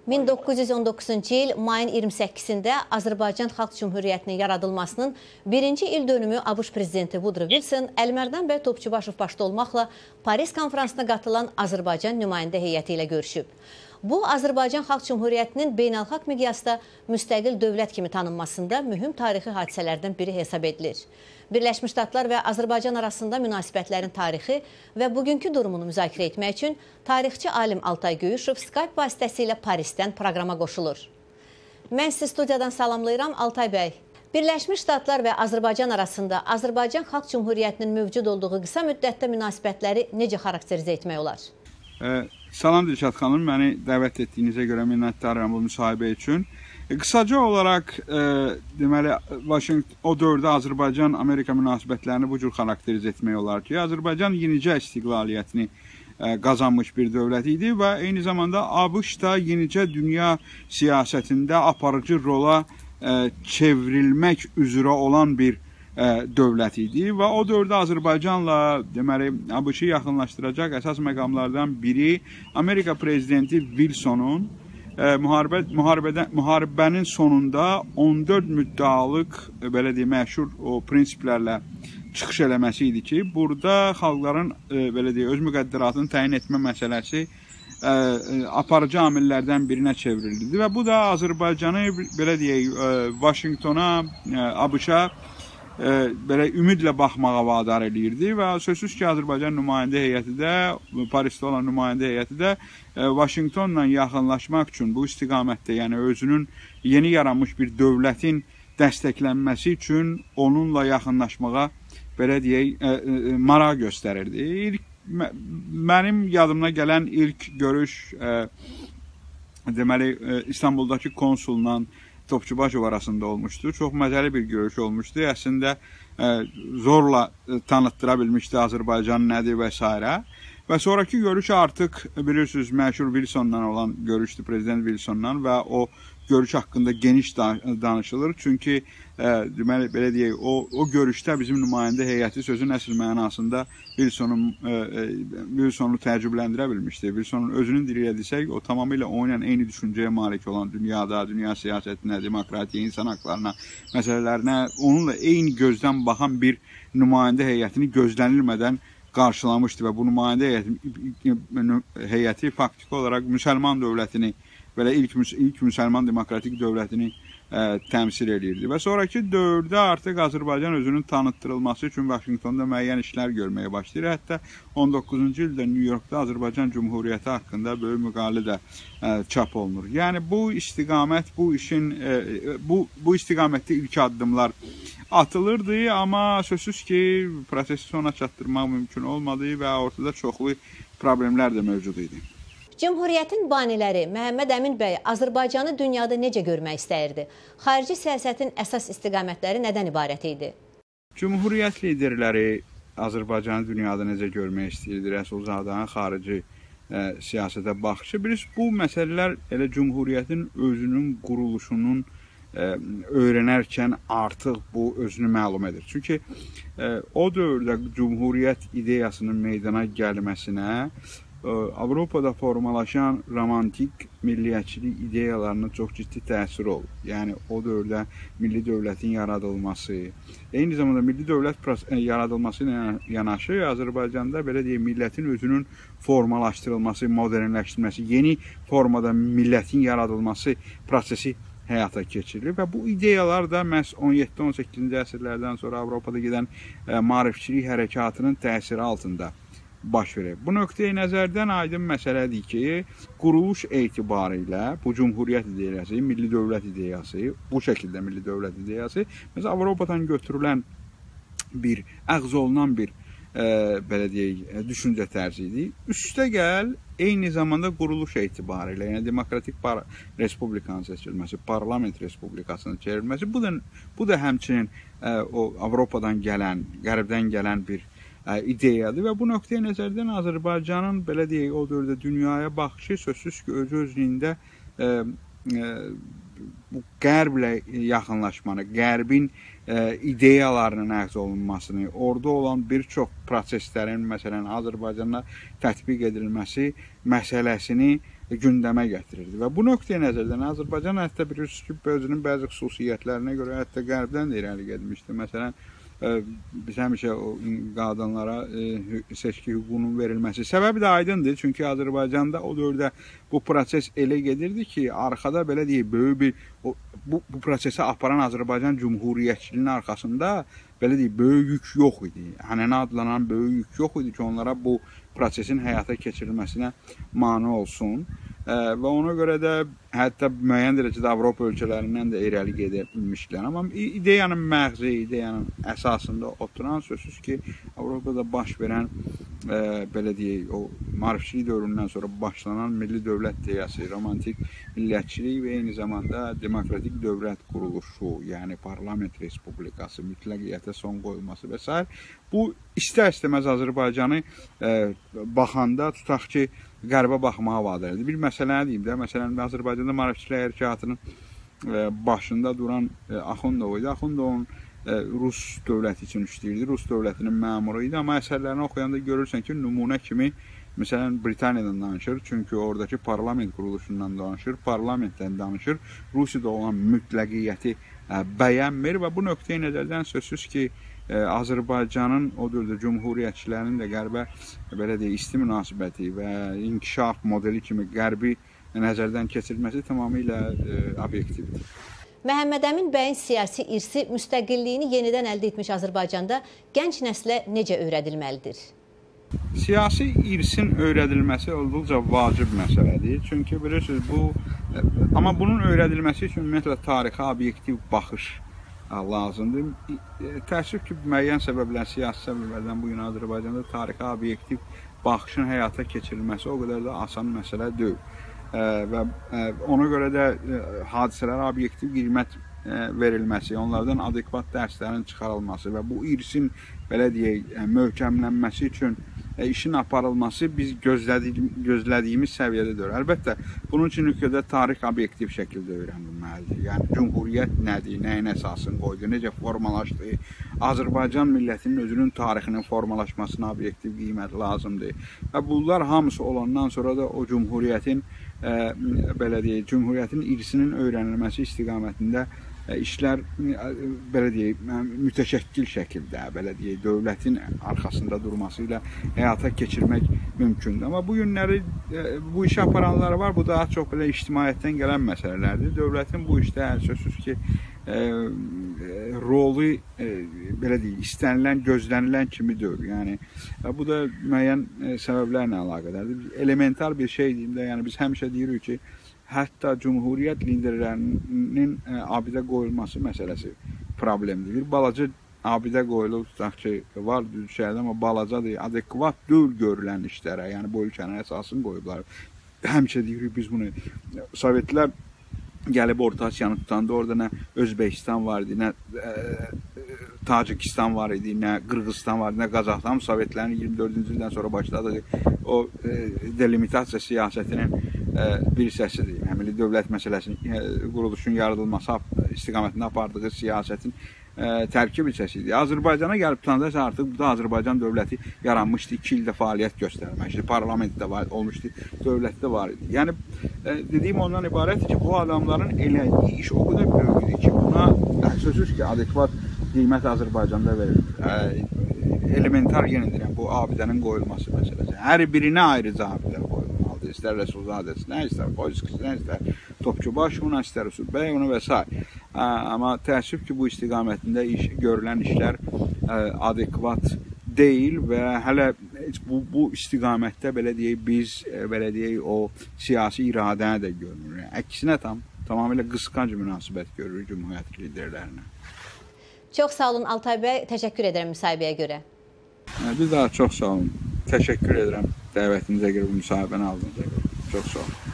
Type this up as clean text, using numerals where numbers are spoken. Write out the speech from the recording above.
1919-cu il mayın 28-də Azərbaycan Xalq Cümhuriyyətinin yaradılmasının birinci il dönümü ABŞ prezidenti Woodrow Wilson, Əlimərdan bəy Topçubaşov başda olmaqla Paris konferansına qatılan Azərbaycan nümayəndə heyəti ilə görüşüb. Bu, Azərbaycan Xalq Cümhuriyyətinin beynəlxalq miqyasda müstəqil dövlət kimi tanınmasında mühüm tarixi hadisələrdən biri hesab edilir. Birləşmiş Ştatlar və Azərbaycan arasında münasibətlərin tarixi və bugünkü durumunu müzakirə etmək üçün tarixçi alim Altay Göyüşov Skype vasitəsilə Parisdən proqrama qoşulur. Mən sizi studiyadan salamlayıram, Altay bəy. Birləşmiş Ştatlar və Azərbaycan arasında Azərbaycan Xalq Cümhuriyyətinin mövcud olduğu qısa müddətdə münasibətləri necə xarakterizə etmək olar? Salam Dilşad xanım, məni dəvət etdiyinizə görə minnətdaram bu müsahibə üçün. Qısaca olaraq, deməli, o dövrdə Azərbaycan-Amerika münasibətlərini bu cür xarakterizə etmək olar ki, Azərbaycan yenicə istiqlaliyyətini qazanmış bir dövlət idi və eyni zamanda ABŞ da yenicə dünya siyasətində aparıcı rola çevrilmək üzrə olan bir dövlət idi və o dövrdə Azərbaycanla deməli ABŞ-ı yaxınlaşdıracaq əsas məqamlardan biri Amerika prezidenti Wilsonun müharibənin sonunda 14 müddəalıq belə deyək məşhur o prinsiplərlə çıxış eləməsi idi ki, burada xalqların belə deyək öz müqəddəratını təyin etmə məsələsi aparıcı amillərdən birinə çevrildi və bu da Azərbaycanı belə deyək Vaşinqtona, ABŞ-a belə ümidlə baxmağa vadar eləyirdi və sözsüz ki, Azərbaycan nümayəndə heyəti də, Parisdə olan nümayəndə heyəti də Vaşinqtonla yaxınlaşmaq üçün bu istiqamətdə, yəni özünün yeni yaranmış bir dövlətin dəstəklənməsi üçün onunla yaxınlaşmağa belə deyək, maraq göstərirdi. Mənim yadımda gələn ilk görüş deməli İstanbuldakı konsulla Topçubaşov arasında olmuşdu. Çox məzəli bir görüş olmuşdu. Əslində zorla tanıtdıra bilmişdi Azərbaycan nədir və s. Və sonraki görüş artıq bilirsiniz məşhur Wilsonla olan görüşdü, prezident Wilsonla və o görüş haqqında geniş danışılır. Çünki deməli belə deyək, o görüşdə bizim nümayəndə heyəti sözün əsl mənasında Wilsonu təəccübləndirə bilmişdi. Wilsonun özünün dili ilə desək, o tamamilə onunla eyni düşüncəyə malik olan dünyada, dünya siyasətinə, demokratiya, insan haqlarına, məsələlərinə onunla eyni gözdən baxan bir nümayəndə heyətini gözlənilmədən qarşılamışdı və bu nümayəndə heyəti faktiki olaraq müsəlman dövlətini, belə ilk müsəlman demokratik dövlətini təmsil edirdi. Və sonraki dövrdə artıq Azərbaycan özünün tanıtdırılması üçün Vaşinqtonda müəyyən işlər görməyə başlayır. Hətta 19-cu ildə New Yorkda Azərbaycan Cümhuriyyəti haqqında böyük müqalə də çap olunur. Yəni bu istiqamət, bu istiqamətdə ilk addımlar atılırdı, amma sözsüz ki, prosesi sona çatdırmaq mümkün olmadı və ortada çoxlu problemlər də mövcud idi. Cümhuriyyətin baniləri Məhəmməd Əmin bəy Azərbaycanı dünyada necə görmək istəyirdi? Xarici siyasətin əsas istiqamətləri nədən ibarət idi? Cümhuriyyət liderləri Azərbaycanı dünyada necə görmək istəyirdi? Rəsulzadanın xarici siyasətə baxışı. Bilirsiniz, bu məsələlər elə Cümhuriyyətin özünün quruluşunun öyrənərkən artıq bu özünü məlum edir. Çünki o dövrdə Cümhuriyyət ideyasının meydana gəlməsinə Avropada formalaşan romantik milliyyətçilik ideyalarına çox ciddi təsir olub. Yəni, o dövrdə milli dövlətin yaradılması, eyni zamanda milli dövlət yaradılması ilə yanaşı, Azərbaycanda belə deyək, millətin özünün formalaşdırılması, modernləşdirilməsi, yeni formada millətin yaradılması prosesi həyata keçirilir və bu ideyalar da məhz 17-18-ci əsrlərdən sonra Avropada gedən maarifçilik hərəkatının təsiri altında baş verir. Bu nöqteyi nəzərdən aydın məsələdir ki, quruluş etibarilə bu Cümhuriyyət ideyası, milli dövlət ideyası, bu şəkildə milli dövlət ideyası, məsələn, Avropadan götürülən bir, əğz olunan bir belə deyək, düşüncə tərzi idi. Üstəgəl, eyni zamanda quruluş etibarilə, yəni demokratik respublikanın seçilməsi, parlament respublikasının çevrilməsi, bu da həmçinin Avropadan gələn, qərbdən gələn bir ideyadır və bu nöqteyi nəzərdən Azərbaycanın belə deyək, o dövrdə dünyaya baxışı sözsüz ki, özü-özlüyündə bu qərblə yaxınlaşmanı, qərbin ideyalarının əxz olunmasını, orada olan bir çox proseslərin, məsələn, Azərbaycana tətbiq edilməsi məsələsini gündəmə gətirirdi. Və bu nöqteyi nəzərdən Azərbaycan hətta bilirsiniz ki, özünün bəzi xüsusiyyətlərinə görə hətta qərbdən də irəli getmişdi. Məsələn, biz həmişə qadınlara seçki hüququnun verilməsi. Səbəbi də aydındır, çünki Azərbaycanda o dövrdə bu proses elə gedirdi ki, arxada belə deyək, böyük bir bu prosesi aparan Azərbaycan Cümhuriyyətçiliyinin arxasında belə deyək, böyük yük yox idi. Ənənə adlanan böyük yük yox idi ki, onlara bu prosesin həyata keçirilməsinə mane olsun. Və ona görə də hətta müəyyən dərəcədə Avropa ölkələrindən də irəli gedə bilmişdilər. Amma ideyanın məğzi, ideyanın əsasında oturan sözsüz ki, Avropada baş verən belə deyək, o maarifçilik dövründən sonra başlanan milli dövlət ideyası, romantik millətçilik və eyni zamanda demokratik dövlət quruluşu, yəni parlament respublikası, mütləqiyyətə son qoyulması və s. Bu istər-istəməz Azərbaycanı baxanda tutaq ki, qərbə baxmağa vadar edir. Bir məsələni deyim də, məsələn, Azərbaycanda maarifçilik hərəkatının başında duran Axundov idi. Axundovun Rus dövləti üçün işləyirdi, Rus dövlətinin məmuru idi, amma əsərlərini oxuyanda görürsən ki, nümunə kimi, məsələn, Britaniyadan danışır, çünki oradakı parlament quruluşundan danışır, parlamentdən danışır, Rusiyada olan mütləqiyyəti bəyənmir və bu nöqteyi nəzərdən sözsüz ki, Azərbaycanın o dövrdə cümhuriyyətçilərinin də qərbə belə deyək, isti münasibəti və inkişaf modeli kimi qərbi nəzərdən keçirilməsi tamamilə obyektivdir. Məhəmməd Əmin bəyin siyasi irsi müstəqilliyini yenidən əldə etmiş Azərbaycanda gənc nəslə necə öyrədilməlidir? Siyasi irsin öyrədilməsi olduqca vacib məsələdir. Çünki bilirsiniz, amma bunun öyrədilməsi üçün ümumiyyətlə tarixə obyektiv baxış lazımdır. Təəssüf ki, müəyyən səbəblər, siyasi səbəblərdən bu gün Azərbaycanda tarixə obyektiv baxışın həyata keçirilməsi o qədər də asan məsələ deyil. Və ona görə də hadisələrə obyektiv qiymət verilməsi, onlardan adekvat dərslərin çıxarılması və bu irsin belə deyək, möhkəmlənməsi üçün işin aparılması biz gözlədiyimiz səviyyədə deyil. Əlbəttə, bunun üçün ölkədə tarix obyektiv şəkildə öyrənilməlidir. Yəni, cümhuriyyət nədir, nəyin əsasını qoydu, necə formalaşdı, Azərbaycan millətinin özünün tarixinin formalaşmasına obyektiv qiymət lazımdır. Və bunlar hamısı olandan sonra da o cümhuriyyətin belə deyək, cümhuriyyətin irsinin öyrənilməsi istiqamətində işlər belə deyək, mütəşəkkil şəkildə, belə deyək, dövlətin arxasında durması ilə həyata keçirmək mümkündür. Amma bu günləri bu işi aparanlar var, bu daha çox belə ictimaiyyətdən gələn məsələlərdir. Dövlətin bu işdə sözsüz ki, rolu belə deyək, istənilən, gözlənilən kimi deyil. Yəni, bu da müəyyən səbəblərlə əlaqədardır. Elementar bir şey deyim də, yəni biz həmişə deyirik ki, hətta cümhuriyyət liderlərinin abidə qoyulması məsələsi problemdir. Bir balaca abidə qoyulur, tutaq ki, var düz şəhərdə, amma balacadır, adekvat deyil görülən işlərə, yəni bu ölkənin əsasını qoyublar. Həmişə deyirik biz bunu, Sovetlər gəlib Orta Asiyanı tutanda orada nə Özbəkistan var idi, nə Tacikistan var idi, nə Qırğızistan var idi, nə Qazaxstan. Sovetlərin 24-cü ildən sonra başladı o delimitasiya siyasətinin bir hissəsidir. Milli dövlət məsələsinin quruluşun yaradılması istiqamətində apardığı siyasətin tərkib hissəsidir. Azərbaycana gəlib tutanda artıq burada Azərbaycan dövləti yaranmışdı, 2 ildə fəaliyyət göstərmişdi, parlament də olmuşdu, dövlət də var idi. Yəni, dediyim ondan ibarətdir ki, bu adamların elədiyi iş o qədər böyük idi ki, buna sözsüz ki, adekvat qiymət Azərbaycanda verilir. Elementar yenə deyirəm, bu abidənin qoyulması məsələsi. Hər birinə ayrıca abidə qoyulmalıdır. İstər Rəsulzadəsinə, istər Qoyskisine, istər Topçubaş, ona istər Usul bəy, ona və s. Amma təəssüf ki, bu istiqamətində görülən işlər adekvat deyil və hələ bu istiqamətdə belə deyək, biz belə deyək, o siyasi iradəni də görmürük. Əksinə tamamilə qısqanc münasibət görürük cümhuriyyət liderlərinə. Çox sağ olun Altay bəy, təşəkkür edirəm müsahibəyə görə. Bir daha çox sağ olun. Təşəkkür edirəm dəvətinizə görə, müsahibəni aldığınıza görə. Çox sağ olun.